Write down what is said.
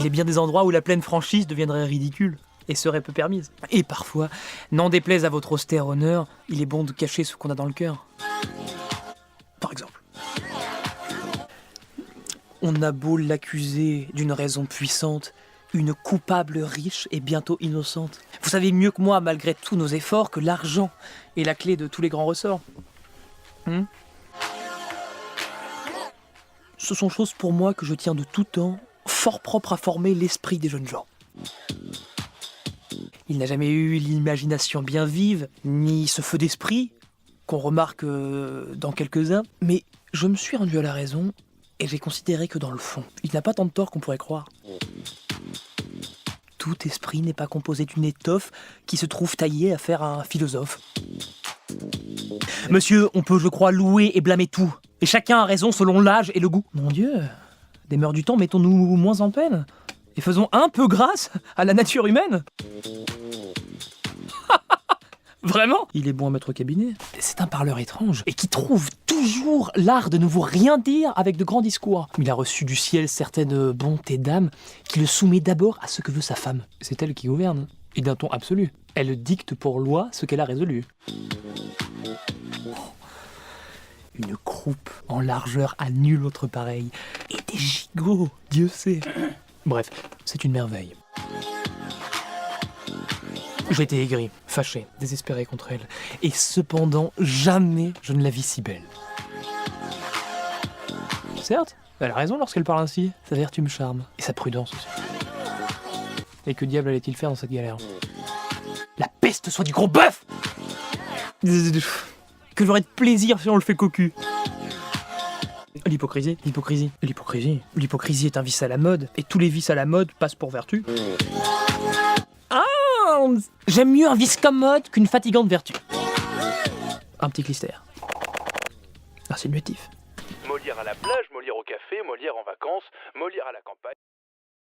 est bien des endroits où la pleine franchise deviendrait ridicule et serait peu permise. Et parfois, n'en déplaise à votre austère honneur, il est bon de cacher ce qu'on a dans le cœur. Par exemple, on a beau l'accuser d'une raison puissante, une coupable riche et bientôt innocente. Vous savez mieux que moi, malgré tous nos efforts, que l'argent est la clé de tous les grands ressorts. Ce sont choses pour moi que je tiens de tout temps, fort propres à former l'esprit des jeunes gens. Il n'a jamais eu l'imagination bien vive, ni ce feu d'esprit qu'on remarque dans quelques-uns, mais je me suis rendu à la raison et j'ai considéré que dans le fond, il n'a pas tant de tort qu'on pourrait croire. Tout esprit n'est pas composé d'une étoffe qui se trouve taillée à faire un philosophe. Monsieur, on peut, je crois, louer et blâmer tout, et chacun a raison selon l'âge et le goût. Mon Dieu, des mœurs du temps, mettons-nous moins en peine, et faisons un peu grâce à la nature humaine. Vraiment? Il est bon à mettre au cabinet. C'est un parleur étrange, et qui trouve toujours l'art de ne vous rien dire avec de grands discours. Il a reçu du ciel certaines bontés d'âme qui le soumet d'abord à ce que veut sa femme. C'est elle qui gouverne, et d'un ton absolu. Elle dicte pour loi ce qu'elle a résolu. Une croupe en largeur à nul autre pareil. Et des gigots, Dieu sait. Bref, c'est une merveille. J'étais aigri, fâché, désespéré contre elle. Et cependant, jamais je ne la vis si belle. Certes, elle a raison lorsqu'elle parle ainsi. Sa vertu me charme. Et sa prudence aussi. Et que diable allait-il faire dans cette galère? La peste soit du gros bœuf! Que j'aurais de plaisir si on le fait cocu. L'hypocrisie, l'hypocrisie, l'hypocrisie. L'hypocrisie est un vice à la mode, et tous les vices à la mode passent pour vertu. Ah! J'aime mieux un vice commode qu'une fatigante vertu. Un petit clister. Insinuatif. Molière à la plage, Molière au café, Molière en vacances, Molière à la campagne.